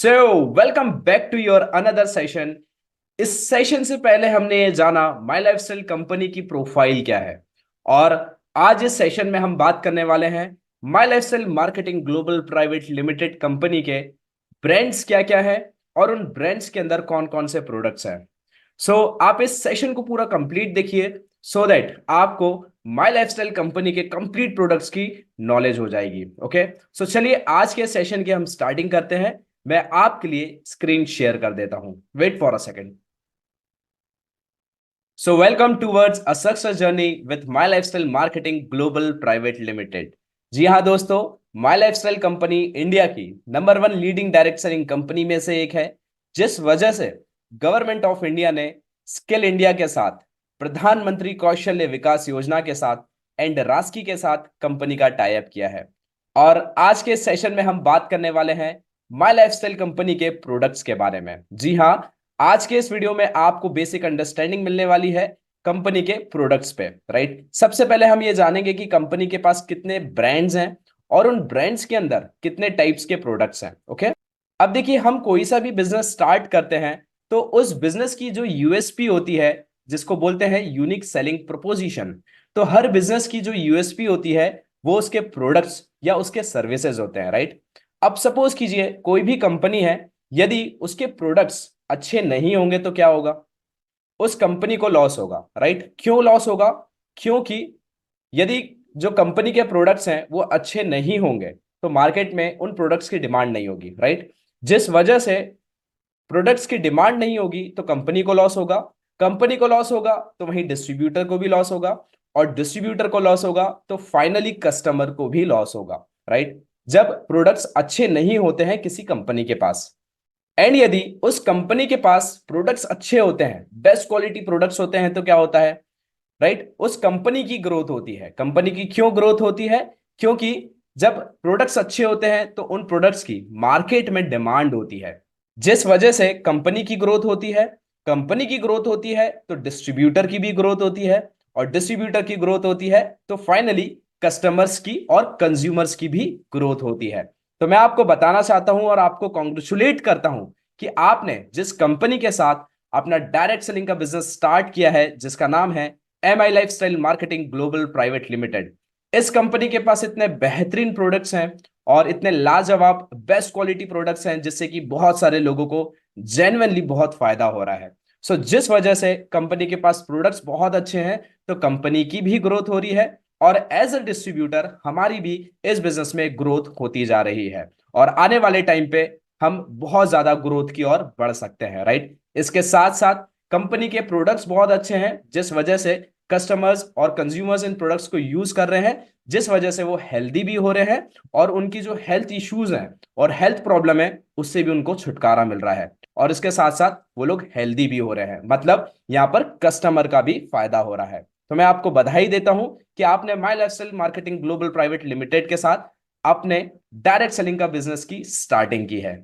So welcome back to your another session. इस session से पहले हमने ये जाना माई लाइफस्टाइल कंपनी की प्रोफाइल क्या है। और आज इस सेशन में हम बात करने वाले हैं my lifestyle marketing global private limited company के ब्रांड्स क्या क्या है और उन ब्रांड्स के अंदर कौन कौन से प्रोडक्ट्स हैं। आप इस सेशन को पूरा कंप्लीट देखिए सो दैट आपको माई लाइफस्टाइल कंपनी के कंप्लीट प्रोडक्ट्स की नॉलेज हो जाएगी। ओके, सो चलिए आज के सेशन की हम स्टार्टिंग करते हैं। मैं आपके लिए स्क्रीन शेयर कर देता हूं, wait for a second. So welcome towards a success journey with my lifestyle marketing global private limited. जी हाँ दोस्तों, माई लाइफस्टाइल कंपनी इंडिया की number one leading direct selling company में से एक है, जिस वजह से गवर्नमेंट ऑफ इंडिया ने स्किल इंडिया के साथ, प्रधानमंत्री कौशल्य विकास योजना के साथ एंड रास्की के साथ कंपनी का टाई अप किया है। और आज के सेशन में हम बात करने वाले हैं माई लाइफस्टाइल कंपनी के प्रोडक्ट्स के बारे में। जी हाँ, आज के इस वीडियो में आपको बेसिक अंडरस्टैंडिंग मिलने वाली है कंपनी के प्रोडक्ट्स पे। राइट, सबसे पहले हम ये जानेंगे कि कंपनी के पास कितने ब्रांड्स हैं और उन ब्रांड्स के अंदर कितने टाइप्स के प्रोडक्ट्स हैं। ओके, अब देखिए, हम कोई सा भी बिजनेस स्टार्ट करते हैं तो उस बिजनेस की जो यूएसपी होती है, जिसको बोलते हैं यूनिक सेलिंग प्रोपोजिशन, तो हर बिजनेस की जो यूएसपी होती है वो उसके प्रोडक्ट्स या उसके सर्विसेज होते हैं। राइट, अब सपोज कीजिए कोई भी कंपनी है, यदि उसके प्रोडक्ट्स अच्छे नहीं होंगे तो क्या होगा? उस कंपनी को लॉस होगा। राइट, क्यों लॉस होगा? क्योंकि यदि जो कंपनी के प्रोडक्ट्स हैं वो अच्छे नहीं होंगे तो मार्केट में उन प्रोडक्ट्स की डिमांड नहीं होगी। राइट, जिस वजह से प्रोडक्ट्स की डिमांड नहीं होगी तो कंपनी को लॉस होगा, कंपनी को लॉस होगा तो वहीं डिस्ट्रीब्यूटर को भी लॉस होगा, और डिस्ट्रीब्यूटर को लॉस होगा तो फाइनली कस्टमर को भी लॉस होगा। राइट, जब प्रोडक्ट्स अच्छे नहीं होते हैं किसी कंपनी के पास, एंड यदि उस कंपनी के पास प्रोडक्ट्स अच्छे होते हैं, बेस्ट क्वालिटी प्रोडक्ट्स होते हैं, तो क्या होता है? राइट, उस कंपनी की ग्रोथ होती है। कंपनी की क्यों ग्रोथ होती है? क्योंकि जब प्रोडक्ट्स अच्छे होते हैं तो उन प्रोडक्ट्स की मार्केट में डिमांड होती है, जिस वजह से कंपनी की ग्रोथ होती है। कंपनी की ग्रोथ होती है तो डिस्ट्रीब्यूटर की भी ग्रोथ होती है, और डिस्ट्रीब्यूटर की ग्रोथ होती है तो फाइनली कस्टमर्स की और कंज्यूमर्स की भी ग्रोथ होती है। तो मैं आपको बताना चाहता हूं और आपको कॉन्ग्रेचुलेट करता हूं कि आपने जिस कंपनी के साथ अपना डायरेक्ट सेलिंग का बिजनेस स्टार्ट किया है, जिसका नाम है M I lifestyle marketing global private limited, इस कंपनी के पास इतने बेहतरीन प्रोडक्ट्स हैं और इतने लाजवाब बेस्ट क्वालिटी प्रोडक्ट्स हैं, जिससे कि बहुत सारे लोगों को जेन्युइनली बहुत फायदा हो रहा है। जिस वजह से कंपनी के पास प्रोडक्ट्स बहुत अच्छे हैं तो कंपनी की भी ग्रोथ हो रही है, और एज अ डिस्ट्रीब्यूटर हमारी भी इस बिजनेस में ग्रोथ होती जा रही है, और आने वाले टाइम पे हम बहुत ज्यादा ग्रोथ की ओर बढ़ सकते हैं। राइट, इसके साथ साथ कंपनी के प्रोडक्ट्स बहुत अच्छे हैं, जिस वजह से कस्टमर्स और कंज्यूमर्स इन प्रोडक्ट्स को यूज कर रहे हैं, जिस वजह से वो हेल्दी भी हो रहे हैं, और उनकी जो हेल्थ इश्यूज हैं और हेल्थ प्रॉब्लम है उससे भी उनको छुटकारा मिल रहा है, और इसके साथ साथ वो लोग हेल्दी भी हो रहे हैं। मतलब यहाँ पर कस्टमर का भी फायदा हो रहा है। तो मैं आपको बधाई देता हूं कि आपने my lifestyle marketing global private limited के साथ अपने डायरेक्ट सेलिंग का बिजनेस की स्टार्टिंग की है।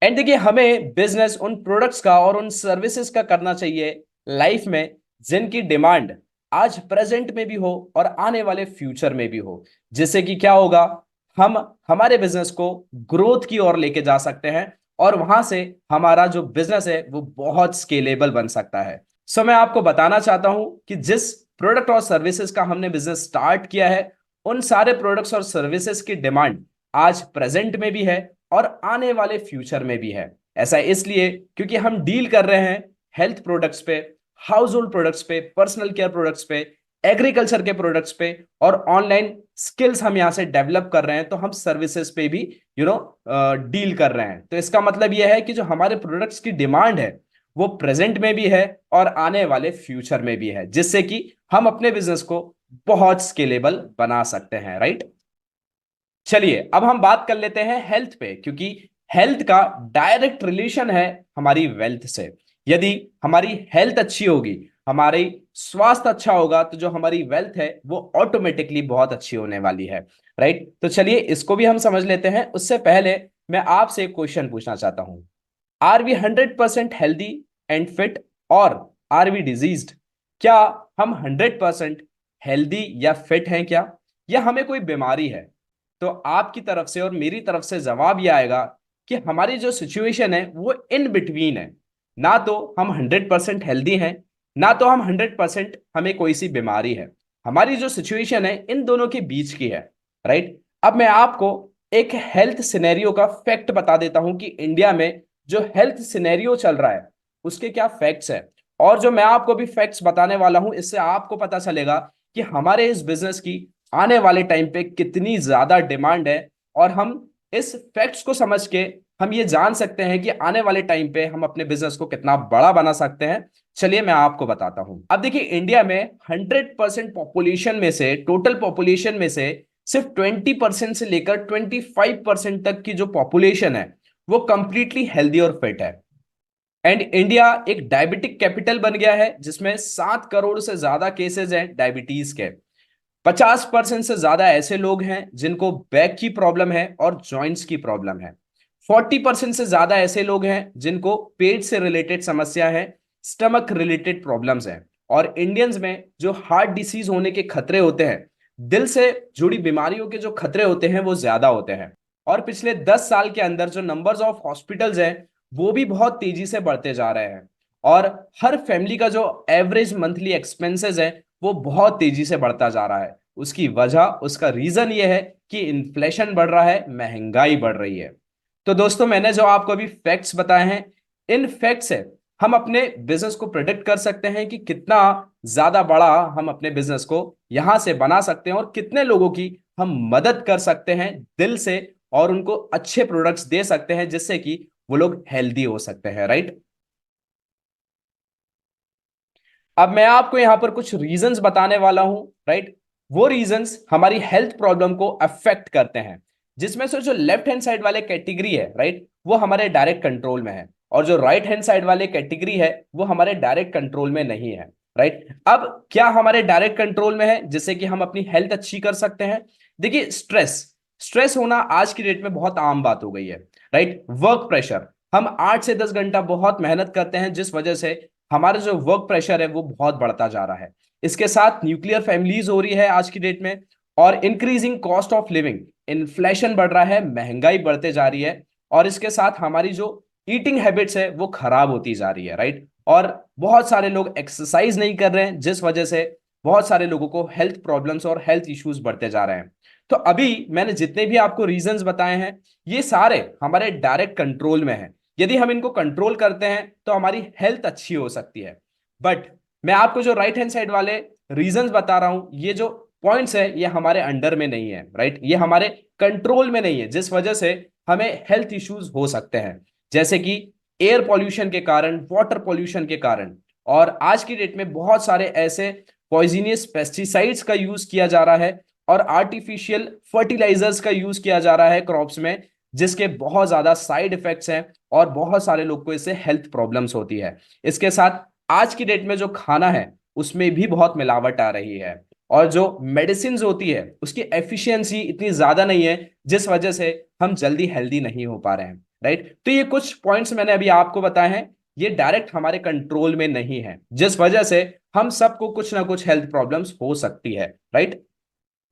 एंड देखिए, हमें बिजनेस उन प्रोडक्ट्स का और उन सर्विसेज का करना चाहिए लाइफ में जिनकी डिमांड आज प्रेजेंट में भी हो और आने वाले फ्यूचर में भी हो, जिससे कि क्या होगा, हम हमारे बिजनेस को ग्रोथ की ओर लेके जा सकते हैं, और वहां से हमारा जो बिजनेस है वो बहुत स्केलेबल बन सकता है। मैं आपको बताना चाहता हूं कि जिस प्रोडक्ट और सर्विसेज का हमने बिजनेस स्टार्ट किया है, उन सारे प्रोडक्ट्स और सर्विसेज की डिमांड आज प्रेजेंट में भी है और आने वाले फ्यूचर में भी है। ऐसा इसलिए क्योंकि हम डील कर रहे हैं हेल्थ प्रोडक्ट्स पे, हाउस होल्ड प्रोडक्ट्स पे, पर्सनल केयर प्रोडक्ट्स पे, एग्रीकल्चर के प्रोडक्ट्स पे, और ऑनलाइन स्किल्स हम यहां से डेवलप कर रहे हैं, तो हम सर्विसेज पे भी डील कर रहे हैं। तो इसका मतलब यह है कि जो हमारे प्रोडक्ट्स की डिमांड है वो प्रेजेंट में भी है और आने वाले फ्यूचर में भी है, जिससे कि हम अपने बिजनेस को बहुत स्केलेबल बना सकते हैं। राइट, चलिए अब हम बात कर लेते हैं हेल्थ पे, क्योंकि हेल्थ का डायरेक्ट रिलेशन है हमारी वेल्थ से। यदि हमारी हेल्थ अच्छी होगी, हमारी स्वास्थ्य अच्छा होगा, तो जो हमारी वेल्थ है वो ऑटोमेटिकली बहुत अच्छी होने वाली है। राइट, तो चलिए इसको भी हम समझ लेते हैं। उससे पहले मैं आपसे एक क्वेश्चन पूछना चाहता हूं। Are we 100% healthy and fit, और आर वी डिजीज्ड? क्या हम 100% हेल्दी या फिट हैं क्या, या हमें कोई बीमारी है? तो आपकी तरफ से और मेरी तरफ से जवाब यह आएगा कि हमारी जो सिचुएशन है वो इन बिटवीन है। ना तो हम 100% हेल्दी हैं, ना तो हम 100% हमें कोई सी बीमारी है। हमारी जो सिचुएशन है इन दोनों के बीच की है, राइट। अब मैं आपको एक हेल्थ सिनेरियो का फैक्ट बता देता हूं कि इंडिया में जो हेल्थ सिनेरियो चल रहा है उसके क्या फैक्ट्स है। और जो मैं आपको भी फैक्ट्स बताने वाला हूं, इससे आपको पता चलेगा कि हमारे इस बिजनेस की आने वाले टाइम पे कितनी ज्यादा डिमांड है। और हम इस फैक्ट्स को समझ के हम ये जान सकते हैं कि आने वाले टाइम पे हम अपने बिजनेस को कितना बड़ा बना सकते हैं। चलिए मैं आपको बताता हूं। अब देखिए, इंडिया में 100% पॉपुलेशन में से, टोटल पॉपुलेशन में से सिर्फ 20% से लेकर 25% तक की जो पॉपुलेशन है वो कंप्लीटली हेल्दी और फिट है। एंड इंडिया एक डायबिटिक कैपिटल बन गया है, जिसमें 7 करोड़ से ज्यादा केसेस हैं डायबिटीज के। 50% से ज्यादा ऐसे लोग हैं जिनको बैक की प्रॉब्लम है और जॉइंट्स की प्रॉब्लम है। 40% से ज्यादा ऐसे लोग हैं जिनको पेट से रिलेटेड समस्या है, स्टमक रिलेटेड प्रॉब्लम्स हैं। और इंडियंस में जो हार्ट डिसीज होने के खतरे होते हैं, दिल से जुड़ी बीमारियों के जो खतरे होते हैं वो ज्यादा होते हैं। और पिछले 10 साल के अंदर जो नंबर्स ऑफ हॉस्पिटल्स हैं वो भी बहुत तेजी से बढ़ते जा रहे हैं। और हर फैमिली का जो एवरेज मंथली एक्सपेंसेस है वो बहुत तेजी से बढ़ता जा रहा है। उसकी वजह, उसका रीजन ये है कि इन्फ्लेशन बढ़ रहा है, महंगाई बढ़ रही है। तो दोस्तों, मैंने जो आपको अभी फैक्ट्स बताए हैं, इन फैक्ट्स से हम अपने बिजनेस को प्रेडिक्ट कर सकते हैं कि कितना ज्यादा बड़ा हम अपने बिजनेस को यहां से बना सकते हैं और कितने लोगों की हम मदद कर सकते हैं दिल से, और उनको अच्छे प्रोडक्ट्स दे सकते हैं जिससे कि वो लोग हेल्दी हो सकते हैं, राइट। अब मैं आपको यहां पर कुछ रीजंस बताने वाला हूं, राइट। वो रीजंस हमारी हेल्थ प्रॉब्लम को अफेक्ट करते हैं, जिसमें से जो लेफ्ट हैंड साइड वाले कैटेगरी है, राइट, वो हमारे डायरेक्ट कंट्रोल में है। और जो राइट हैंड साइड वाले कैटेगरी है वो हमारे डायरेक्ट कंट्रोल में नहीं है, राइट। अब क्या हमारे डायरेक्ट कंट्रोल में है जिससे कि हम अपनी हेल्थ अच्छी कर सकते हैं? देखिए, स्ट्रेस स्ट्रेस होना आज की डेट में बहुत आम बात हो गई है, राइट। वर्क प्रेशर, हम 8 से 10 घंटा बहुत मेहनत करते हैं, जिस वजह से हमारा जो वर्क प्रेशर है वो बहुत बढ़ता जा रहा है। इसके साथ न्यूक्लियर फैमिलीज हो रही है आज की डेट में, और increasing cost of living, inflation बढ़ रहा है, महंगाई बढ़ते जा रही है। और इसके साथ हमारी जो ईटिंग हैबिट्स है वो खराब होती जा रही है, राइट। और बहुत सारे लोग एक्सरसाइज नहीं कर रहे हैं, जिस वजह से बहुत सारे लोगों को हेल्थ प्रॉब्लम्स और हेल्थ इश्यूज बढ़ते जा रहे हैं। तो अभी मैंने जितने भी आपको रीजंस बताए हैं ये सारे हमारे डायरेक्ट कंट्रोल में है। यदि हम इनको कंट्रोल करते हैं तो हमारी हेल्थ अच्छी हो सकती है। बट मैं आपको जो राइट हैंड साइड वाले रीजंस बता रहा हूं, ये जो पॉइंट्स है ये हमारे अंडर में नहीं है, राइट, ये हमारे कंट्रोल में नहीं है, जिस वजह से हमें हेल्थ इश्यूज हो सकते हैं, जैसे कि एयर पॉल्यूशन के कारण, वाटर पॉल्यूशन के कारण। और आज की डेट में बहुत सारे ऐसे पॉइजनियस पेस्टिसाइड्स का यूज किया जा रहा है और आर्टिफिशियल फर्टिलाइजर्स का यूज किया जा रहा है क्रॉप्स में, जिसके बहुत ज्यादा साइड इफेक्ट्स हैं और बहुत सारे लोग को इससे हेल्थ प्रॉब्लम्स होती है। इसके साथ आज की डेट में जो खाना है उसमें भी बहुत मिलावट आ रही है, और जो मेडिसिन होती है उसकी एफिशिएंसी इतनी ज्यादा नहीं है, जिस वजह से हम जल्दी हेल्दी नहीं हो पा रहे हैं, राइट। तो ये कुछ पॉइंट्स मैंने अभी आपको बताए हैं, ये डायरेक्ट हमारे कंट्रोल में नहीं है, जिस वजह से हम सबको कुछ ना कुछ हेल्थ प्रॉब्लम्स हो सकती है, राइट।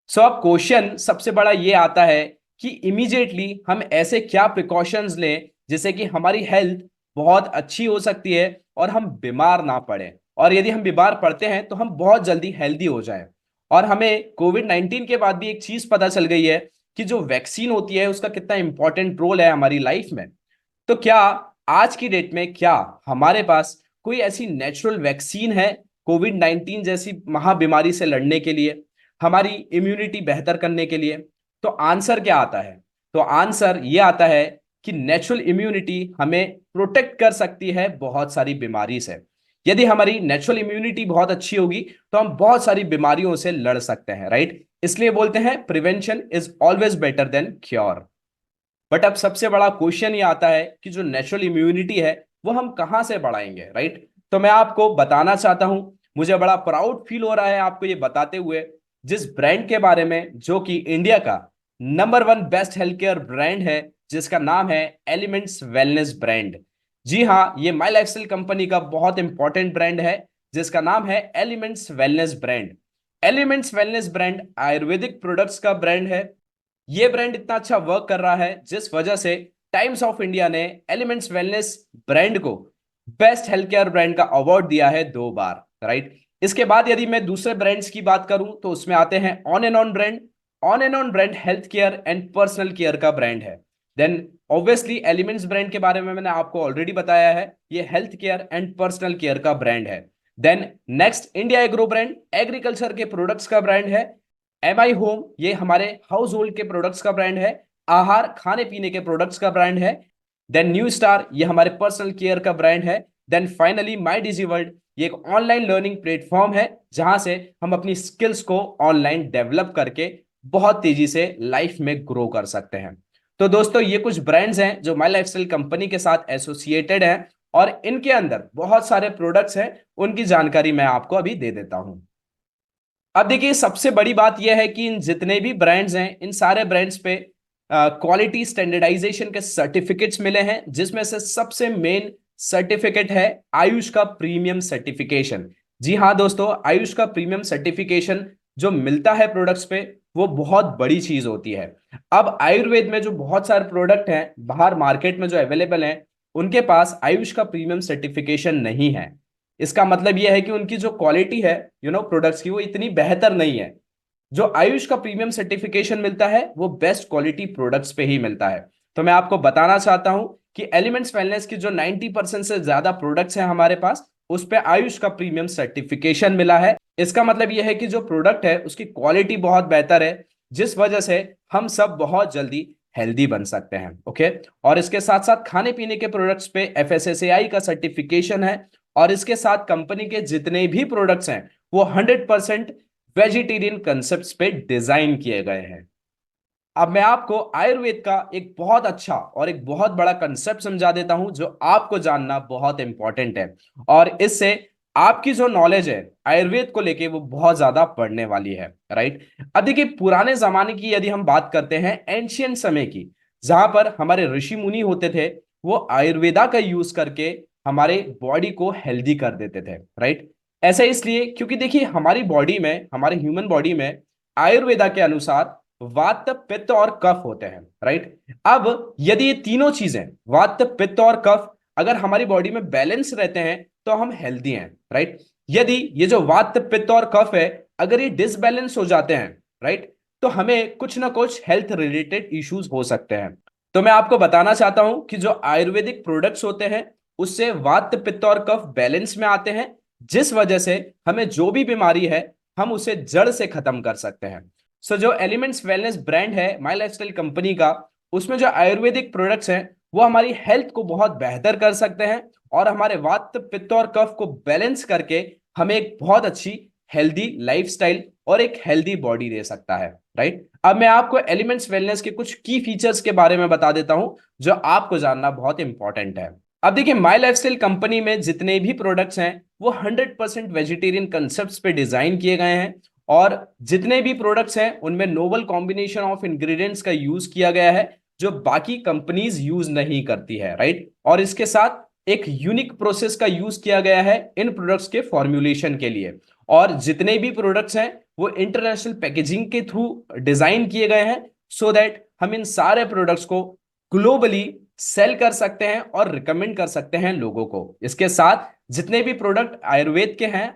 सो अब क्वेश्चन सबसे बड़ा ये आता है कि इमीडिएटली हम ऐसे क्या प्रिकॉशंस लें जिससे कि हमारी हेल्थ बहुत अच्छी हो सकती है और हम बीमार ना पड़े, और यदि हम बीमार पड़ते हैं तो हम बहुत जल्दी हेल्दी हो जाएं। और हमें कोविड-19 के बाद भी एक चीज पता चल गई है कि जो वैक्सीन होती है उसका कितना इंपॉर्टेंट रोल है हमारी लाइफ में। तो क्या आज की डेट में क्या हमारे पास कोई ऐसी नेचुरल वैक्सीन है कोविड-19 जैसी महाबीमारी से लड़ने के लिए, हमारी इम्यूनिटी बेहतर करने के लिए? तो आंसर क्या आता है? तो आंसर ये आता है कि नेचुरल इम्यूनिटी हमें प्रोटेक्ट कर सकती है बहुत सारी बीमारी से। यदि हमारी नेचुरल इम्यूनिटी बहुत अच्छी होगी तो हम बहुत सारी बीमारियों से लड़ सकते हैं, राइट। इसलिए बोलते हैं prevention is always better than cure. But अब सबसे बड़ा क्वेश्चन ये आता है कि जो नेचुरल इम्यूनिटी है वो हम कहां से बढ़ाएंगे, राइट। तो मैं आपको बताना चाहता हूं, मुझे बड़ा प्राउड फील हो रहा है आपको ये बताते हुए, जिस ब्रांड के बारे में जो कि इंडिया का number 1 best health care brand है, जिसका नाम है एलिमेंट्स वेलनेस ब्रांड। जी हाँ, ये माई लाइफस्टाइल कंपनी का बहुत इंपॉर्टेंट ब्रांड है, जिसका नाम है elements wellness brand. Elements wellness brand Ayurvedic products का ब्रांड है। ये ब्रांड इतना अच्छा वर्क कर रहा है जिस वजह से टाइम्स ऑफ इंडिया ने एलिमेंट्स वेलनेस ब्रांड को बेस्ट हेल्थ केयर ब्रांड का अवार्ड दिया है 2 बार, राइट। इसके बाद यदि मैं दूसरे ब्रांड्स की बात करूं तो उसमें आते हैं on and on brand. On and on brand health care and personal care का ब्रांड है। देन ऑब्वियसली एलिमेंट्स ब्रांड के बारे में मैंने आपको ऑलरेडी बताया है, ये health care and personal care का ब्रांड है। Then next India agro brand agriculture के प्रोडक्ट्स का ब्रांड है। एम आई होम ये हमारे हाउस होल्ड के प्रोडक्ट्स का ब्रांड है, आहार खाने पीने के प्रोडक्ट्स का ब्रांड है। देन न्यू स्टार ये हमारे पर्सनल केयर का ब्रांड है। Then finally My Digi World ये एक ऑनलाइन लर्निंग प्लेटफॉर्म है जहां से हम अपनी स्किल्स को ऑनलाइन डेवलप करके बहुत तेजी से लाइफ में ग्रो कर सकते हैं। तो दोस्तों ये कुछ ब्रांड्स हैं जो माई लाइफस्टाइल कंपनी के साथ एसोसिएटेड हैं और इनके अंदर बहुत सारे प्रोडक्ट्स हैं, उनकी जानकारी मैं आपको अभी दे देता हूं। अब देखिए सबसे बड़ी बात यह है कि इन जितने भी ब्रांड्स हैं इन सारे ब्रांड्स पे क्वालिटी स्टैंडर्डाइजेशन के सर्टिफिकेट्स मिले हैं, जिसमें से सबसे मेन सर्टिफिकेट है आयुष का प्रीमियम सर्टिफिकेशन। जी हाँ दोस्तों, आयुष का प्रीमियम सर्टिफिकेशन जो मिलता है प्रोडक्ट्स पे वो बहुत बड़ी चीज होती है। अब आयुर्वेद में जो बहुत सारे प्रोडक्ट हैं बाहर मार्केट में जो अवेलेबल हैं उनके पास आयुष का प्रीमियम सर्टिफिकेशन नहीं है। इसका मतलब यह है कि उनकी जो क्वालिटी है प्रोडक्ट्स की वो इतनी बेहतर नहीं है। जो आयुष का प्रीमियम सर्टिफिकेशन मिलता है वो बेस्ट क्वालिटी प्रोडक्ट्स पे ही मिलता है। तो मैं आपको बताना चाहता हूं कि एलिमेंट्स वेलनेस की जो 90% से ज्यादा प्रोडक्ट्स हैं हमारे पास उस पे आयुष का प्रीमियम सर्टिफिकेशन मिला है। इसका मतलब यह है कि जो प्रोडक्ट है उसकी क्वालिटी बहुत बेहतर है, जिस वजह से हम सब बहुत जल्दी हेल्दी बन सकते हैं। ओके, और इसके साथ साथ खाने पीने के प्रोडक्ट्स पे एफएसएसएआई का सर्टिफिकेशन है और इसके साथ कंपनी के जितने भी प्रोडक्ट्स हैं वो 100% वेजिटेरियन कंसेप्ट पे डिजाइन किए गए हैं। अब मैं आपको आयुर्वेद का एक बहुत अच्छा और एक बहुत बड़ा कंसेप्ट समझा देता हूं जो आपको जानना बहुत इंपॉर्टेंट है और इससे आपकी जो नॉलेज है आयुर्वेद को लेके वो बहुत ज्यादा बढ़ने वाली है, राइट। अब देखिए पुराने जमाने की यदि हम बात करते हैं एंशियंट समय की, जहां पर हमारे ऋषि मुनि होते थे वो आयुर्वेदा का यूज करके हमारे बॉडी को हेल्दी कर देते थे, राइट। ऐसा इसलिए क्योंकि देखिए हमारी बॉडी में, हमारे ह्यूमन बॉडी में आयुर्वेदा के अनुसार वात पित्त और कफ होते हैं, राइट। अब यदि ये तीनों चीजें वात पित्त और कफ अगर हमारी बॉडी में बैलेंस रहते हैं तो हम हेल्दी हैं, राइट। यदि ये जो वात पित्त और कफ है अगर ये डिसबैलेंस हो जाते हैं, राइट, तो हमें कुछ ना कुछ हेल्थ रिलेटेड इश्यूज हो सकते हैं। तो मैं आपको बताना चाहता हूं कि जो आयुर्वेदिक प्रोडक्ट्स होते हैं उससे वात पित्त और कफ बैलेंस में आते हैं, जिस वजह से हमें जो भी बीमारी है हम उसे जड़ से खत्म कर सकते हैं। सो जो एलिमेंट्स वेलनेस ब्रांड है माई लाइफस्टाइल कंपनी का, उसमें जो आयुर्वेदिक प्रोडक्ट्स हैं वो हमारी हेल्थ को बहुत बेहतर कर सकते हैं और हमारे वात पित्त और कफ को बैलेंस करके हमें एक बहुत अच्छी हेल्दी लाइफस्टाइल और एक हेल्दी बॉडी दे सकता है, राइट। अब मैं आपको एलिमेंट्स वेलनेस के कुछ की फीचर्स के बारे में बता देता हूं जो आपको जानना बहुत इंपॉर्टेंट है। अब देखिए माई लाइफस्टाइल कंपनी में जितने भी प्रोडक्ट्स हैं वो 100% वेजिटेरियन कंसेप्ट पे डिजाइन किए गए हैं और जितने भी प्रोडक्ट्स हैं उनमें नोवल कॉम्बिनेशन ऑफ इंग्रेडिएंट्स का यूज किया गया है जो बाकी कंपनीज यूज नहीं करती है, राइट। और इसके साथ एक यूनिक प्रोसेस का यूज किया गया है इन प्रोडक्ट्स के फॉर्मुलेशन के लिए और जितने भी प्रोडक्ट्स हैं वो इंटरनेशनल पैकेजिंग के थ्रू डिजाइन किए गए हैं सो दैट हम इन सारे प्रोडक्ट्स को ग्लोबली सेल कर सकते हैं और रिकमेंड कर सकते हैं लोगों को। इसके साथ जितने भी प्रोडक्ट आयुर्वेद के हैं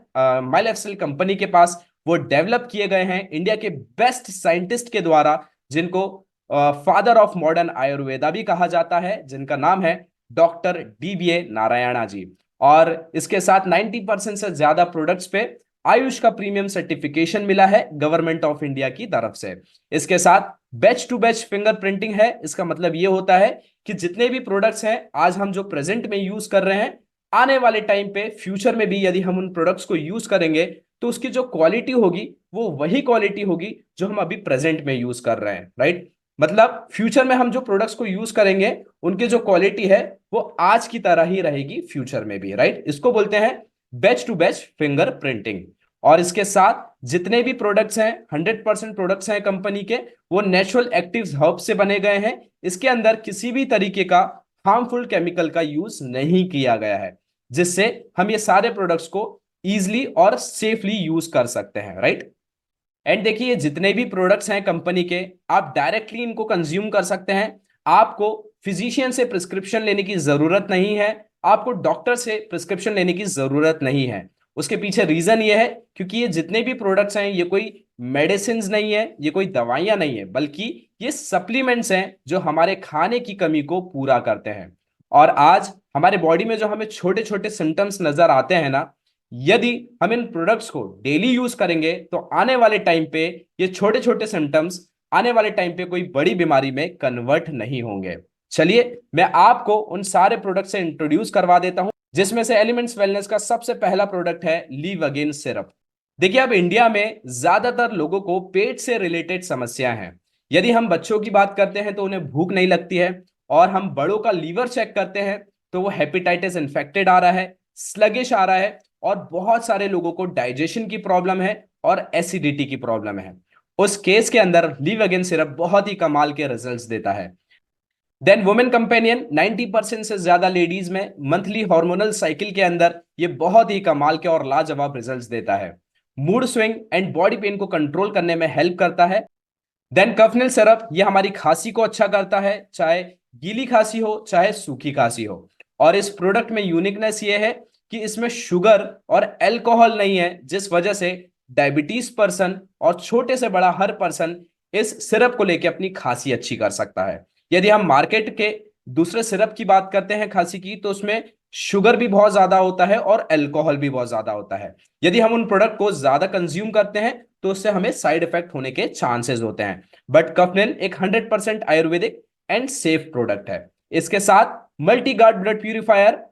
माई लाइफस्टाइल कंपनी के पास वो डेवलप किए गए हैं इंडिया के बेस्ट साइंटिस्ट के द्वारा, जिनको फादर ऑफ मॉडर्न आयुर्वेदा भी कहा जाता है, जिनका नाम है डॉक्टर डीबीए नारायणा जी। और इसके साथ 90% से ज्यादा प्रोडक्ट्स पे आयुष का प्रीमियम सर्टिफिकेशन मिला है गवर्नमेंट ऑफ इंडिया की तरफ से। इसके साथ batch to batch finger printing है। इसका मतलब ये होता है कि जितने भी प्रोडक्ट्स हैं आज हम जो प्रेजेंट में यूज कर रहे हैं आने वाले टाइम पे फ्यूचर में भी यदि हम उन प्रोडक्ट्स को यूज करेंगे तो उसकी जो क्वालिटी होगी वो वही क्वालिटी होगी जो हम अभी प्रेजेंट में यूज कर रहे हैं, राइट। मतलब फ्यूचर में हम जो प्रोडक्ट्स को यूज करेंगे उनकी जो क्वालिटी है वो आज की तरह ही रहेगी फ्यूचर में भी, राइट। इसको बोलते हैं batch to batch finger printing. और इसके साथ जितने भी प्रोडक्ट्स हैं 100% प्रोडक्ट्स हैं कंपनी के वो नेचुरल एक्टिव्स हर्ब से बने गए हैं। इसके अंदर किसी भी तरीके का हार्मफुल केमिकल का यूज नहीं किया गया है, जिससे हम ये सारे प्रोडक्ट्स को इजिली और सेफली यूज कर सकते हैं, राइट। एंड देखिए जितने भी प्रोडक्ट्स हैं कंपनी के आप डायरेक्टली इनको कंज्यूम कर सकते हैं, आपको फिजिशियन से प्रिस्क्रिप्शन लेने की जरूरत नहीं है, आपको डॉक्टर से प्रिस्क्रिप्शन लेने की जरूरत नहीं है। उसके पीछे रीजन ये है क्योंकि ये जितने भी प्रोडक्ट्स हैं ये कोई मेडिसिन नहीं है, ये कोई दवाइयां नहीं है, बल्कि ये सप्लीमेंट्स हैं जो हमारे खाने की कमी को पूरा करते हैं। और आज हमारे बॉडी में जो हमें छोटे छोटे सिम्टम्स नजर आते हैं ना, यदि हम इन प्रोडक्ट्स को डेली यूज करेंगे तो आने वाले टाइम पे ये छोटे छोटे सिम्टम्स आने वाले टाइम पे कोई बड़ी बीमारी में कन्वर्ट नहीं होंगे। चलिए मैं आपको उन सारे प्रोडक्ट से इंट्रोड्यूस करवा देता हूं, जिसमें से एलिमेंट्स वेलनेस का सबसे पहला प्रोडक्ट है लीव अगेन सिरप। देखिए अब इंडिया में ज्यादातर लोगों को पेट से रिलेटेड समस्या हैं। यदि हम बच्चों की बात करते हैं तो उन्हें भूख नहीं लगती है, और हम बड़ों का लीवर चेक करते हैं तो वो हेपेटाइटिस इन्फेक्टेड आ रहा है, स्लगिश आ रहा है, और बहुत सारे लोगों को डाइजेशन की प्रॉब्लम है और एसिडिटी की प्रॉब्लम है। उस केस के अंदर लीव अगेन सिरप बहुत ही कमाल के रिजल्ट्स देता है। देन वुमेन कंपेनियन 90% से ज्यादा लेडीज में मंथली हार्मोनल साइकिल के अंदर ये बहुत ही कमाल के और लाजवाब रिजल्ट्स देता है। Mood swing and body pain को कंट्रोल करने में हेल्प करता है। देन कफनिल सिरप ये हमारी खांसी को अच्छा करता है, चाहे गीली खांसी हो चाहे सूखी खांसी हो। और इस प्रोडक्ट में यूनिकनेस ये है कि इसमें शुगर और अल्कोहल नहीं है, जिस वजह से डायबिटीज पर्सन और छोटे से बड़ा हर पर्सन इस सिरप को लेकर अपनी खांसी अच्छी कर सकता है। यदि हम मार्केट के दूसरे सिरप की बात करते हैं खांसी की, तो उसमें शुगर भी बहुत ज्यादा होता है और अल्कोहल भी बहुत ज्यादा होता है। यदि हम उन प्रोडक्ट को ज्यादा कंज्यूम करते हैं तो उससे हमें साइड इफेक्ट होने के चांसेस होते हैं। बट कफनिल एक 100% आयुर्वेदिक एंड सेफ प्रोडक्ट है। इसके साथ multi guard blood purifier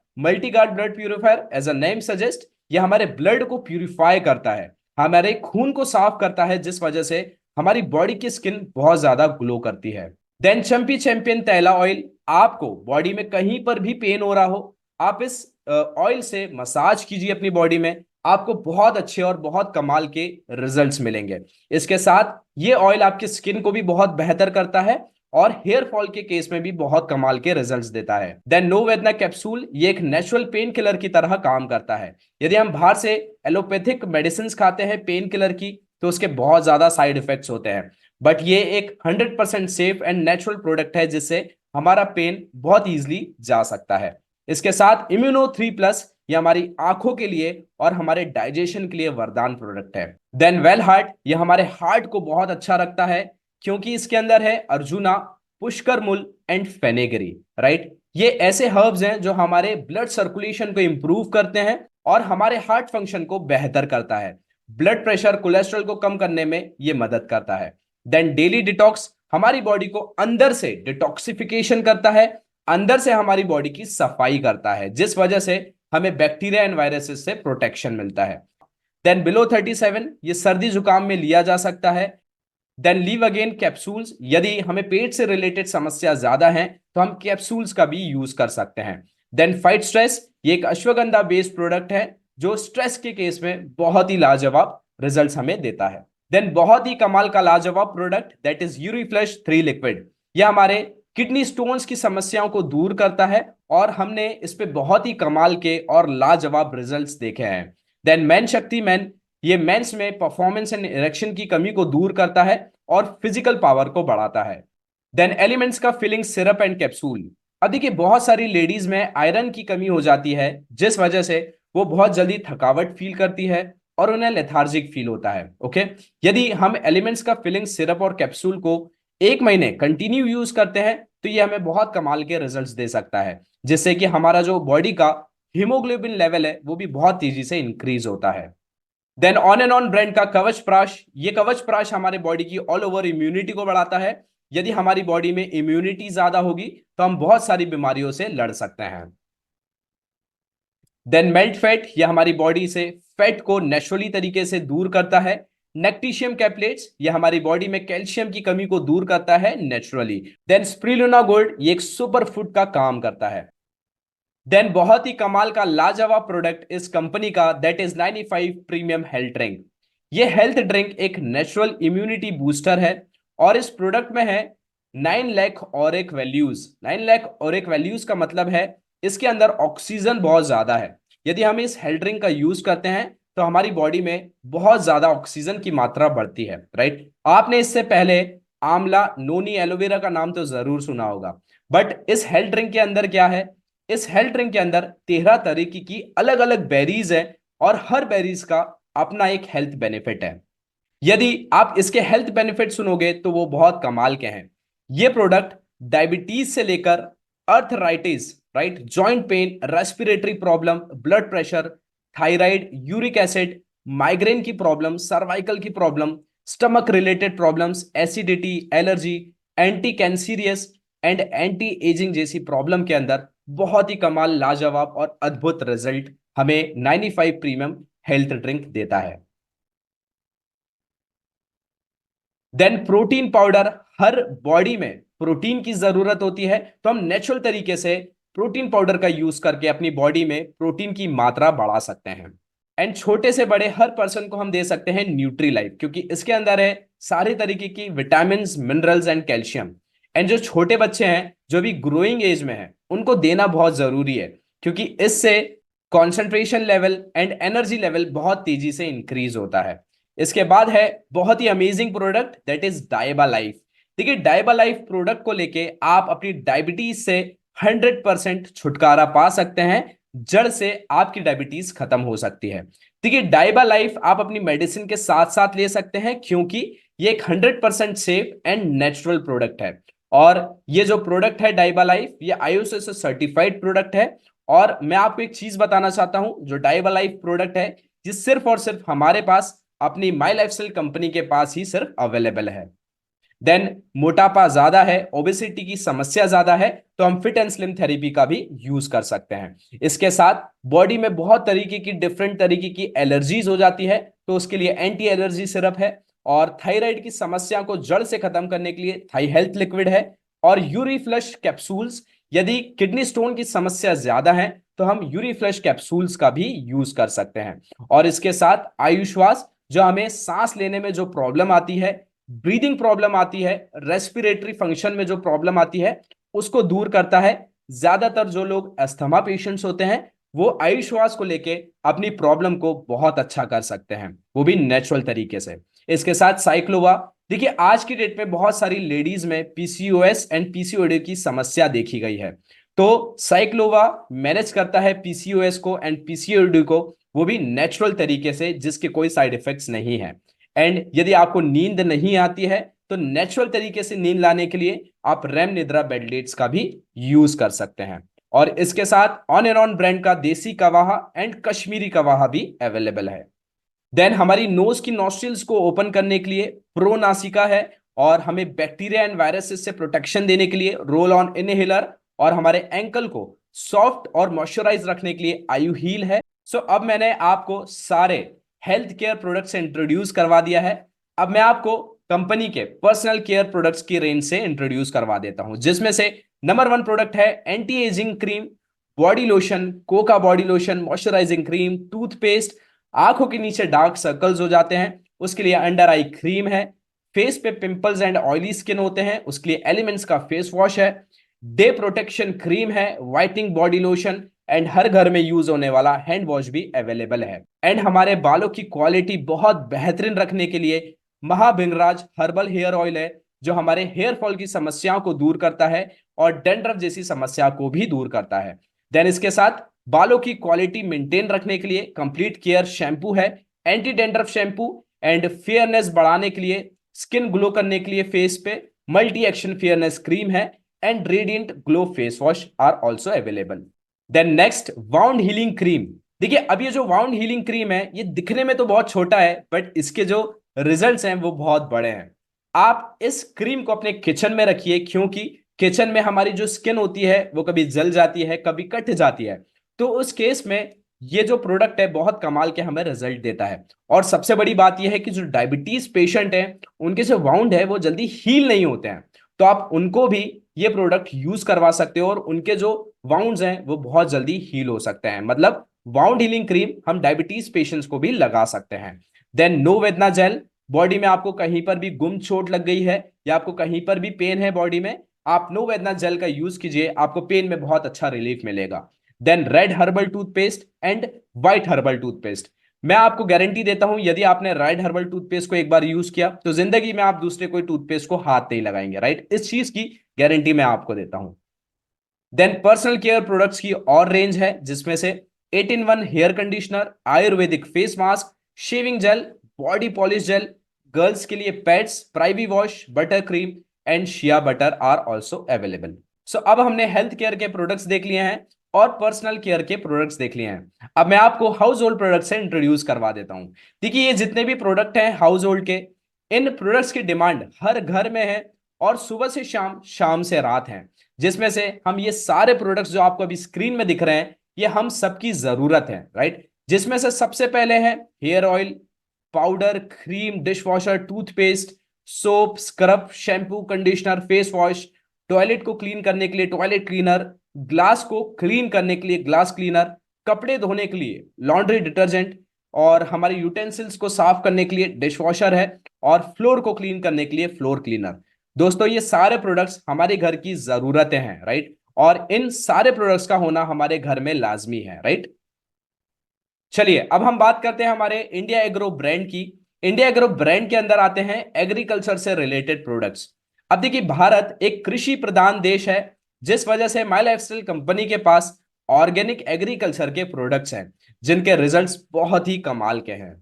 as a name suggest, ये हमारे ब्लड को प्यूरिफाई करता है, हमारे खून को साफ करता है, जिस वजह से हमारी बॉडी की स्किन बहुत ज्यादा ग्लो करती है। देन चंपी चैंपियन तैला ऑयल, आपको बॉडी में कहीं पर भी पेन हो रहा हो, आप इस ऑयल से मसाज कीजिए अपनी बॉडी में, आपको बहुत अच्छे और बहुत कमाल के रिजल्ट्स मिलेंगे। इसके साथ ये ऑयल आपकी स्किन को भी बहुत बेहतर करता है और हेयर फॉल के केस में भी बहुत कमाल के रिजल्ट्स देता है। देन नो वेदना कैप्सूल, ये एक नेचुरल पेन किलर की तरह काम करता है। यदि हम बाहर से एलोपैथिक मेडिसिन खाते हैं पेन किलर की तो उसके बहुत ज्यादा साइड इफेक्ट्स होते हैं, बट ये एक 100% सेफ एंड नेचुरल प्रोडक्ट है जिससे हमारा पेन बहुत इजीली जा सकता है। इसके साथ इम्यूनो 3+, ये हमारी आंखों के लिए और हमारे डाइजेशन के लिए वरदान प्रोडक्ट है। देन वेल हार्ट, ये हमारे हार्ट को बहुत अच्छा रखता है क्योंकि इसके अंदर है अर्जुना, पुष्करमुल एंड फेनेगरी, राइट। ये ऐसे हर्ब्स हैं जो हमारे ब्लड सर्कुलेशन को इंप्रूव करते हैं और हमारे हार्ट फंक्शन को बेहतर करता है। ब्लड प्रेशर कोलेस्ट्रॉल को कम करने में ये मदद करता है। देन डेली डिटॉक्स, हमारी बॉडी को अंदर से डिटॉक्सिफिकेशन करता है, अंदर से हमारी बॉडी की सफाई करता है, जिस वजह से हमें बैक्टीरिया एंड वायरसेस से प्रोटेक्शन मिलता है। देन बिलो 37, ये सर्दी जुकाम में लिया जा सकता है। देन लीव अगेन कैप्सूल्स, यदि हमें पेट से रिलेटेड समस्या ज्यादा है तो हम कैप्सूल्स का भी यूज कर सकते हैं। देन फाइट स्ट्रेस, ये एक अश्वगंधा बेस्ड प्रोडक्ट है जो स्ट्रेस के केस में बहुत ही लाजवाब रिजल्ट्स हमें देता है। देन बहुत ही कमाल का लाजवाब प्रोडक्ट दैट इज यूरीफ्लश 3 लिक्विड, यह हमारे किडनी स्टोन्स की समस्याओं को दूर करता है और हमने इस पे बहुत ही कमाल के और लाजवाब रिजल्ट्स देखे हैं। देन मैन शक्ति मैन, ये मेंस में परफॉर्मेंस एंड इरेक्शन की कमी को दूर करता है और फिजिकल पावर को बढ़ाता है। देन एलिमेंट्स का फिलिंग सिरप एंड कैप्सूल, अब देखिए बहुत सारी लेडीज में आयरन की कमी हो जाती है, जिस वजह से वो बहुत जल्दी थकावट फील करती है और उन्हें लेथार्जिक फील होता है। ओके, यदि हम एलिमेंट्स का फिलिंग सिरप और कैप्सूल को 1 महीने कंटिन्यू यूज करते हैं तो ये हमें बहुत कमाल के रिजल्ट्स दे सकता है, जिससे कि हमारा जो बॉडी का हीमोग्लोबिन लेवल है वो भी बहुत तेजी से इंक्रीज होता है। Then on and on brand का कवच प्राश, ये कवच प्राश हमारे बॉडी की ऑल ओवर इम्यूनिटी को बढ़ाता है। यदि हमारी बॉडी में इम्यूनिटी ज्यादा होगी तो हम बहुत सारी बीमारियों से लड़ सकते हैं। देन मेल्ट फैट, ये हमारी बॉडी से फैट को नेचुरली तरीके से दूर करता है। नेक्टीशियम कैप्लेट्स, ये हमारी बॉडी में कैल्शियम की कमी को दूर करता है नेचुरली। देन स्प्रिलुना गोल्ड, ये एक सुपर फूड का काम करता है। देन बहुत ही कमाल का लाजवाब प्रोडक्ट इस कंपनी का that is 95 premium health drink. ये हेल्थ ड्रिंक एक नेचुरल इम्यूनिटी बूस्टर है और इस प्रोडक्ट में है 9 लाख ऑरिक वैल्यूज। 9 लाख ऑरिक वैल्यूज का मतलब है इसके अंदर ऑक्सीजन बहुत ज्यादा है। यदि हम इस हेल्थ ड्रिंक का यूज करते हैं तो हमारी बॉडी में बहुत ज्यादा ऑक्सीजन की मात्रा बढ़ती है, राइट। आपने इससे पहले आंवला, नोनी, एलोवेरा का नाम तो जरूर सुना होगा। बट इस हेल्थ ड्रिंक के अंदर क्या है, इस हेल्थ ड्रिंक के अंदर 13 तरीके की अलग अलग बेरीज है और हर बेरीज का अपना एक हेल्थ बेनिफिट है। यदि आप इसके हेल्थ बेनिफिट सुनोगे तो वो बहुत कमाल के हैं। ये प्रोडक्ट डायबिटीज से लेकर arthritis, right, joint pain, respiratory problem, blood pressure, thyroid, uric acid, migraine की प्रॉब्लम, सर्वाइकल की problem, stomach related problems, acidity, allergy, anti कैंसीरियस and anti ageing जैसी प्रॉब्लम के अंदर बहुत ही कमाल, लाजवाब और अद्भुत रिजल्ट हमें 95 प्रीमियम हेल्थ ड्रिंक देता है। देन प्रोटीन पाउडर, हर बॉडी में प्रोटीन की जरूरत होती है, तो हम नेचुरल तरीके से प्रोटीन पाउडर का यूज करके अपनी बॉडी में प्रोटीन की मात्रा बढ़ा सकते हैं। एंड छोटे से बड़े हर पर्सन को हम दे सकते हैं न्यूट्री लाइफ, क्योंकि इसके अंदर है सारे तरीके की vitamin, minerals and calcium. And जो छोटे बच्चे हैं जो भी ग्रोइंग एज में है उनको देना बहुत जरूरी है, क्योंकि इससे concentration level and energy level बहुत तेजी से इंक्रीज होता है। इसके बाद है बहुत ही amazing product, that is Diaba life. देखिए डायबा लाइफ प्रोडक्ट को लेके आप अपनी डायबिटीज से 100% छुटकारा पा सकते हैं, जड़ से आपकी डायबिटीज खत्म हो सकती है। देखिए डायबा लाइफ आप अपनी मेडिसिन के साथ साथ ले सकते हैं, क्योंकि ये एक 100% सेफ एंड नेचुरल प्रोडक्ट है। और ये जो प्रोडक्ट है डायबा लाइफ, ये आईओसी से सर्टिफाइड प्रोडक्ट है। और मैं आपको एक चीज बताना चाहता हूं, जो डायबा लाइफ प्रोडक्ट है ये सिर्फ और सिर्फ हमारे पास अपनी माई लाइफस्टाइल कंपनी के पास ही सिर्फ अवेलेबल है। देन मोटापा ज्यादा है, ओबेसिटी की समस्या ज्यादा है, तो हम फिट एंड स्लिम थेरेपी का भी यूज कर सकते हैं। इसके साथ बॉडी में बहुत तरीके की डिफरेंट तरीके की एलर्जीज हो जाती है, तो उसके लिए एंटी एलर्जी सिरप है। और थायराइड की समस्या को जड़ से खत्म करने के लिए थाई हेल्थ लिक्विड है। और यूरी फ्लश कैप्सूल्स, यदि किडनी स्टोन की समस्या ज्यादा है तो हम यूरी फ्लश कैप्सूल्स का भी यूज कर सकते हैं। और इसके साथ आयुश्वास, जो हमें सांस लेने में जो प्रॉब्लम आती है, ब्रीदिंग प्रॉब्लम आती है, रेस्पिरेटरी फंक्शन में जो प्रॉब्लम आती है, उसको दूर करता है। ज्यादातर जो लोग अस्थमा पेशेंट्स होते हैं वो आयुश्वास को लेके अपनी प्रॉब्लम को बहुत अच्छा कर सकते हैं, वो भी नेचुरल तरीके से। इसके साथ साइक्लोवा, देखिए आज की डेट में बहुत सारी लेडीज में पीसीओएस एंड पीसीओडी की समस्या देखी गई है, तो साइक्लोवा मैनेज करता है पीसीओएस को एंड पीसीओडी को, वो भी नेचुरल तरीके से, जिसके कोई साइड इफेक्ट्स नहीं है। एंड यदि आपको नींद नहीं आती है तो नेचुरल तरीके से नींद लाने के लिए आप रैम निद्रा बेडलेट्स का भी यूज कर सकते हैं। और इसके साथ ऑन एंड ऑन ब्रांड का देसी कवाहा एंड कश्मीरी कवाहा भी अवेलेबल है। देन हमारी नोज की नॉस्ट्रिल्स को ओपन करने के लिए प्रो नासिका है, और हमें बैक्टीरिया एंड वायरसेस से प्रोटेक्शन देने के लिए रोल ऑन इनहेलर, और हमारे एंकल को सॉफ्ट और मॉइस्चराइज रखने के लिए आयु हील है। सो अब मैंने आपको सारे हेल्थ केयर प्रोडक्ट्स से इंट्रोड्यूस करवा दिया है। अब मैं आपको कंपनी के पर्सनल केयर प्रोडक्ट्स की रेंज से इंट्रोड्यूस करवा देता हूं, जिसमें से नंबर 1 प्रोडक्ट है anti ageing cream, body lotion, Coca body lotion, moisturising cream, toothpaste. आंखों के नीचे डार्क सर्कल्स हो जाते हैं उसके लिए अंडर आई क्रीम है। फेस पे पिंपल्स एंड ऑयली स्किन होते हैं उसके लिए एलिमेंट्स का फेस वॉश है। डे प्रोटेक्शन क्रीम है, व्हाइटनिंग बॉडी लोशन, एंड हर घर में यूज होने वाला हैंड वॉश भी अवेलेबल है। एंड हमारे बालों की क्वालिटी बहुत बेहतरीन रखने के लिए महाभिंगराज हर्बल हेयर ऑयल है, जो हमारे हेयर फॉल की समस्याओं को दूर करता है और डैंड्रफ जैसी समस्या को भी दूर करता है। देन इसके साथ बालों की क्वालिटी मेंटेन रखने के लिए कंप्लीट केयर शैम्पू है, anti dandruff shampoo, and fairness बढ़ाने के लिए, स्किन ग्लो करने के लिए फेस पे मल्टी एक्शन फेयरनेस क्रीम है, and radiant glow face wash are also available. Then next wound healing cream. देखिए अब ये जो वाउंड हीलिंग क्रीम है ये दिखने में तो बहुत छोटा है, बट इसके जो रिजल्ट्स हैं वो बहुत बड़े हैं। आप इस क्रीम को अपने किचन में रखिए, क्योंकि किचन में हमारी जो स्किन होती है वो कभी जल जाती है, कभी कट जाती है, तो उस केस में ये जो प्रोडक्ट है बहुत कमाल के हमें रिजल्ट देता है। और सबसे बड़ी बात यह है कि जो डायबिटीज पेशेंट हैं उनके जो वाउंड है वो जल्दी हील नहीं होते हैं, तो आप उनको भी ये प्रोडक्ट यूज करवा सकते हो और उनके जो वाउंड्स हैं वो बहुत जल्दी हील हो सकते हैं। मतलब वाउंड हीलिंग क्रीम हम डायबिटीज पेशेंट्स को भी लगा सकते हैं। देन नो वेदना जेल, बॉडी में आपको कहीं पर भी गुम चोट लग गई है या आपको कहीं पर भी पेन है बॉडी में, आप नो वेदना जेल का यूज कीजिए, आपको पेन में बहुत अच्छा रिलीफ मिलेगा। Then red herbal toothpaste and white herbal toothpaste. मैं आपको गारंटी देता हूं, यदि आपने राइट हर्बल टूथपेस्ट को एक बार यूज किया तो जिंदगी में आप दूसरे कोई टूथपेस्ट को हाथ नहीं लगाएंगे, राइट? इस चीज की गारंटी मैं आपको देता हूं। देन पर्सनल केयर प्रोडक्ट्स की और रेंज है, जिसमें से 8 in 1 hair conditioner, Ayurvedic face mask, shaving gel, body polish gel, girls के लिए pads, privy wash, butter cream and shea butter are also available. So अब हमने हेल्थ केयर के प्रोडक्ट्स देख लिए हैं और पर्सनल केयर के प्रोडक्ट्स देख लिए हैं। अब मैं आपको हाउस होल्ड प्रोडक्ट से इंट्रोड्यूस करवा देता हूं। देखिए, ये जितने भी प्रोडक्ट हैं हाउस होल्ड के, इन प्रोडक्ट्स की डिमांड हर घर में है और सुबह से शाम, शाम से रात है, जिसमें से हम ये सारे प्रोडक्ट्स जो आपको अभी स्क्रीन में दिख रहे हैं, ये हम सबकी जरूरत है, राइट? जिसमें से सबसे पहले है hair oil, powder, cream, dish washer, toothpaste, soap, scrub, shampoo, conditioner, face wash, toilet को क्लीन करने के लिए टॉयलेट क्लीनर, ग्लास को क्लीन करने के लिए ग्लास क्लीनर, कपड़े धोने के लिए लॉन्ड्री डिटर्जेंट, और हमारे यूटेंसिल्स को साफ करने के लिए डिश वॉशर है, और फ्लोर को क्लीन करने के लिए फ्लोर क्लीनर। दोस्तों, ये सारे प्रोडक्ट्स हमारे घर की जरूरतें हैं, राइट? और इन सारे प्रोडक्ट्स का होना हमारे घर में लाजमी है, राइट? चलिए अब हम बात करते हैं हमारे इंडिया एग्रो ब्रांड की। इंडिया एग्रो ब्रांड के अंदर आते हैं एग्रीकल्चर से रिलेटेड प्रोडक्ट्स। अब देखिए, भारत एक कृषि प्रधान देश है, जिस वजह से माई लाइफस्टाइल कंपनी के पास ऑर्गेनिक एग्रीकल्चर के प्रोडक्ट्स हैं, जिनके रिजल्ट्स बहुत ही कमाल के हैं।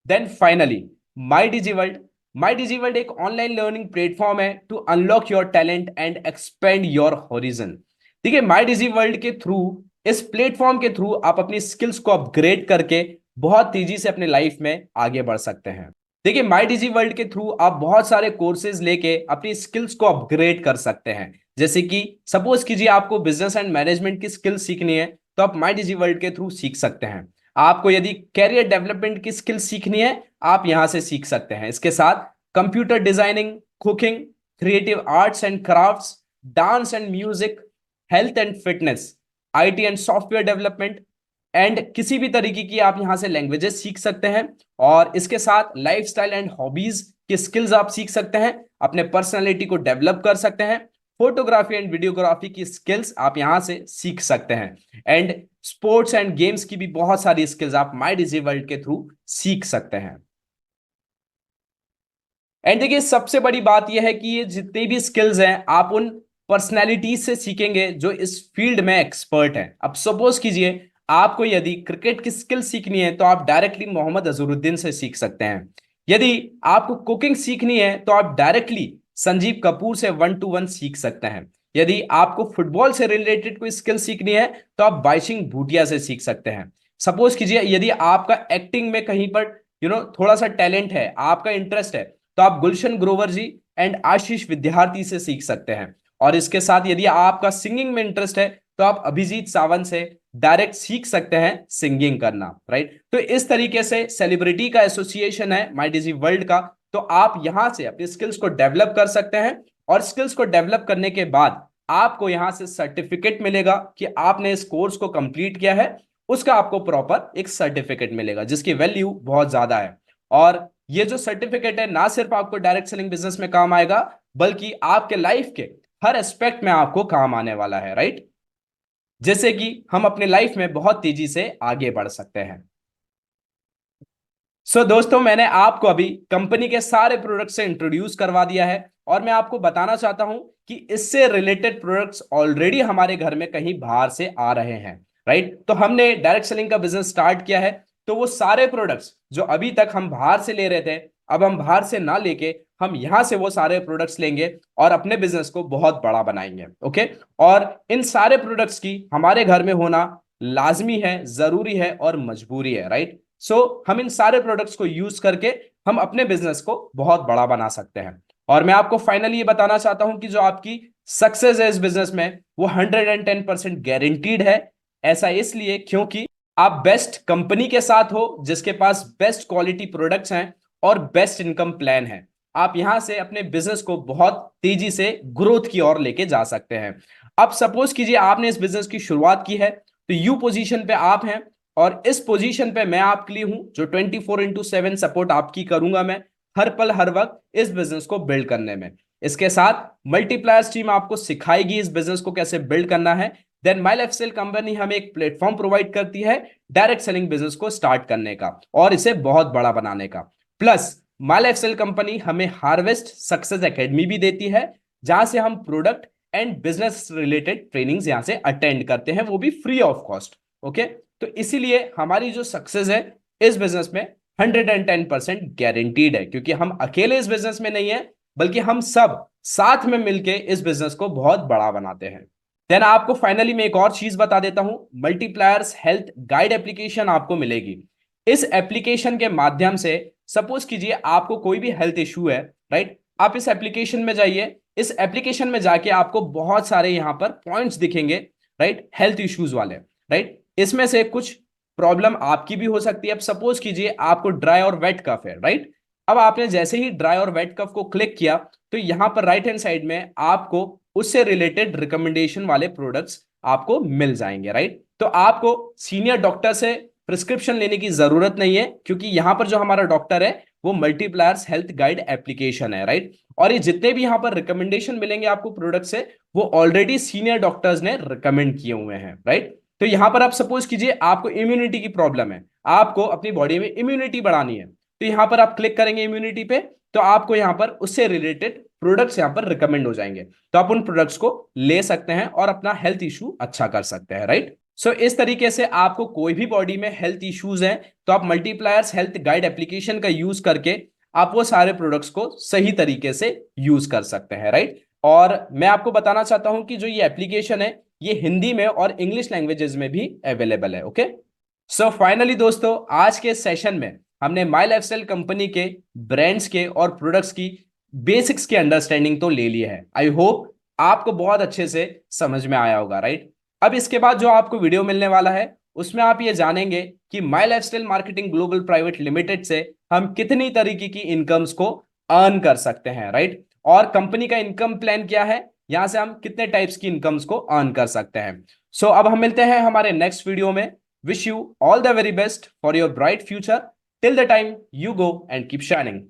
Then finally My Digi World. My Digi World एक ऑनलाइन लर्निंग प्लेटफॉर्म है to unlock your talent and expand your horizon. देखिए, माई डिजी वर्ल्ड के थ्रू, इस प्लेटफॉर्म के थ्रू आप अपनी स्किल्स को अपग्रेड करके बहुत तेजी से अपने लाइफ में आगे बढ़ सकते हैं। देखिए, माई डिजी वर्ल्ड के थ्रू आप बहुत सारे कोर्सेज लेके अपनी स्किल्स को अपग्रेड कर सकते हैं। जैसे कि सपोज कीजिए आपको बिजनेस एंड मैनेजमेंट की स्किल्स सीखनी है, तो आप माई डिजी वर्ल्ड के थ्रू सीख सकते हैं। आपको यदि कैरियर डेवलपमेंट की स्किल सीखनी है, आप यहां से सीख सकते हैं। इसके साथ computer designing, cooking, creative arts and crafts, dance and music, health and fitness, IT and software development, and किसी भी तरीके की आप यहां से लैंग्वेजेस सीख सकते हैं। और इसके साथ लाइफस्टाइल एंड हॉबीज की स्किल्स आप सीख सकते हैं, अपने पर्सनालिटी को डेवलप कर सकते हैं। फोटोग्राफी एंड वीडियोग्राफी की स्किल्स आप यहां से सीख सकते हैं। एंड स्पोर्ट्स एंड गेम्स की भी बहुत सारी स्किल्स आप माई डिजी वर्ल्ड के थ्रू सीख सकते हैं। एंड देखिए, सबसे बड़ी बात यह है कि ये जितनी भी स्किल्स हैं, आप उन पर्सनैलिटीज से सीखेंगे जो इस फील्ड में एक्सपर्ट हैं। अब सपोज कीजिए आपको यदि क्रिकेट की स्किल सीखनी है, तो आप डायरेक्टली मोहम्मद अजहरुद्दीन से सीख सकते हैं। यदि आपको कुकिंग सीखनी है, तो आप डायरेक्टली संजीव कपूर से 1-to-1 सीख सकते हैं। यदि आपको फुटबॉल से रिलेटेड कोई स्किल सीखनी है, तो आप बाइशिंग भूटिया से सीख सकते हैं। सपोज कीजिए यदि आपका एक्टिंग में कहीं पर थोड़ा सा टैलेंट है, आपका इंटरेस्ट है, तो आप गुलशन ग्रोवर जी एंड आशीष विद्यार्थी से सीख सकते हैं। और इसके साथ यदि आपका सिंगिंग में इंटरेस्ट है, तो आप अभिजीत सावंत से डायरेक्ट सीख सकते हैं सिंगिंग करना, राइट? तो इस तरीके से सेलिब्रिटी का एसोसिएशन है माई डिजी वर्ल्ड का, तो आप यहां से अपनी स्किल्स को डेवलप कर सकते हैं। और स्किल्स को डेवलप करने के बाद आपको यहां से सर्टिफिकेट मिलेगा कि आपने इस कोर्स को कंप्लीट किया है। उसका आपको प्रॉपर एक सर्टिफिकेट मिलेगा, जिसकी वैल्यू बहुत ज्यादा है। और ये जो सर्टिफिकेट है, ना सिर्फ आपको डायरेक्ट सेलिंग बिजनेस में काम आएगा, बल्कि आपके लाइफ के हर एस्पेक्ट में आपको काम आने वाला है, राइट? जैसे कि हम अपने लाइफ में बहुत तेजी से आगे बढ़ सकते हैं। दोस्तों, मैंने आपको अभी कंपनी के सारे प्रोडक्ट से इंट्रोड्यूस करवा दिया है, और मैं आपको बताना चाहता हूं कि इससे रिलेटेड प्रोडक्ट्स ऑलरेडी हमारे घर में कहीं बाहर से आ रहे हैं, राइट? तो हमने डायरेक्ट सेलिंग का बिजनेस स्टार्ट किया है, तो वो सारे प्रोडक्ट्स जो अभी तक हम बाहर से ले रहे थे, अब हम बाहर से ना लेके हम यहां से वो सारे प्रोडक्ट्स लेंगे और अपने बिजनेस को बहुत बड़ा बनाएंगे, ओके? और इन सारे प्रोडक्ट्स की हमारे घर में होना लाजमी है, जरूरी है और मजबूरी है, राइट? हम इन सारे प्रोडक्ट्स को यूज करके हम अपने बिजनेस को बहुत बड़ा बना सकते हैं। और मैं आपको फाइनली ये बताना चाहता हूं कि जो आपकी सक्सेस है इस बिजनेस में, वो 110% गारंटीड है। ऐसा इसलिए क्योंकि आप बेस्ट कंपनी के साथ हो, जिसके पास बेस्ट क्वालिटी प्रोडक्ट्स हैं और बेस्ट इनकम प्लान है। आप यहां से अपने बिजनेस को बहुत तेजी से ग्रोथ की ओर लेके जा सकते हैं। अब सपोज कीजिए आपने इस बिजनेस की शुरुआत की है, तो यू पोजीशन पे आप हैं, और इस पोजीशन पे मैं आपके लिए हूं, जो 24/7 सपोर्ट आपकी करूंगा मैं हर पल हर वक्त इस बिजनेस को बिल्ड करने में। इसके साथ मल्टीप्लायर्स टीम आपको सिखाएगी इस बिजनेस को कैसे बिल्ड करना है, देन माई लाइफस्टाइल कंपनी हमें एक प्लेटफॉर्म प्रोवाइड करती है डायरेक्ट सेलिंग बिजनेस को स्टार्ट करने का और इसे बहुत बड़ा बनाने का। प्लस माई लाइफस्टाइल कंपनी हमें हार्वेस्ट सक्सेस एकेडमी भी देती है, जहां से हम product and business related trainings यहां से अटेंड करते हैं, वो भी फ्री ऑफ कॉस्ट। ओके, तो इसीलिए हमारी जो सक्सेस है इस बिजनेस में 110% गारंटीड है, क्योंकि हम अकेले इस बिजनेस में नहीं है, बल्कि हम सब साथ में मिलके इस बिजनेस को बहुत बड़ा बनाते हैं। देन आपको फाइनली मैं एक और चीज बता देता हूं, मल्टीप्लायर्स हेल्थ गाइड एप्लीकेशन आपको मिलेगी। इस एप्लीकेशन के माध्यम से सपोज कीजिए आपको कोई भी हेल्थ इशू है, राइट, आप इस एप्लीकेशन में जाइए। इस एप्लीकेशन में जाके आपको बहुत सारे यहां पर पॉइंट्स दिखेंगे, राइट, हेल्थ इश्यूज वाले, राइट। इसमें से कुछ प्रॉब्लम आपकी भी हो सकती है। अब सपोज कीजिए आपको ड्राई और वेट कफ है, राइट। अब आपने जैसे ही ड्राई और वेट कफ को क्लिक किया तो यहां पर राइट हैंड साइड में आपको उससे रिलेटेड रिकमेंडेशन वाले प्रोडक्ट्स आपको मिल जाएंगे, राइट। तो आपको सीनियर डॉक्टर से प्रिस्क्रिप्शन लेने की जरूरत नहीं है, क्योंकि यहां पर जो हमारा डॉक्टर है वो मल्टीप्लायर्स हेल्थ गाइड एप्लीकेशन है, राइट। और ये जितने भी यहां पर रिकमेंडेशन मिलेंगे आपको प्रोडक्ट से, वो ऑलरेडी सीनियर डॉक्टर्स ने रिकमेंड किए हुए हैं, राइट। तो यहां पर आप सपोज कीजिए आपको इम्यूनिटी की प्रॉब्लम है, आपको अपनी बॉडी में इम्यूनिटी बढ़ानी है, तो यहां पर आप क्लिक करेंगे इम्यूनिटी पे, तो आपको यहां पर उससे रिलेटेड प्रोडक्ट्स यहां पर रिकमेंड हो जाएंगे, तो आप उन प्रोडक्ट्स को ले सकते हैं और अपना हेल्थ इशू अच्छा कर सकते हैं, राइट। सो इस तरीके से आपको कोई भी बॉडी में हेल्थ इश्यूज हैं तो आप मल्टीप्लायर्स हेल्थ गाइड एप्लीकेशन का यूज करके आप वो सारे प्रोडक्ट्स को सही तरीके से यूज कर सकते हैं, राइट। और मैं आपको बताना चाहता हूं कि जो ये एप्लीकेशन है ये हिंदी में और इंग्लिश लैंग्वेजेस में भी अवेलेबल है। ओके, सो फाइनली दोस्तों, आज के सेशन में हमने माई लाइफस्टाइल कंपनी के ब्रांड्स के और प्रोडक्ट्स की बेसिक्स की अंडरस्टैंडिंग तो ले ली है। आई होप आपको बहुत अच्छे से समझ में आया होगा, राइट। अब इसके बाद जो आपको वीडियो मिलने वाला है उसमें आप ये जानेंगे कि my lifestyle marketing global private limited से हम कितनी तरीके की इनकम्स को अर्न कर सकते हैं, राइट। और कंपनी का इनकम प्लान क्या है, यहां से हम कितने टाइप्स की इनकम्स को अर्न कर सकते हैं। सो अब हम मिलते हैं हमारे नेक्स्ट वीडियो में। Wish you all the very best for your bright future. Till the time, you go and keep shining.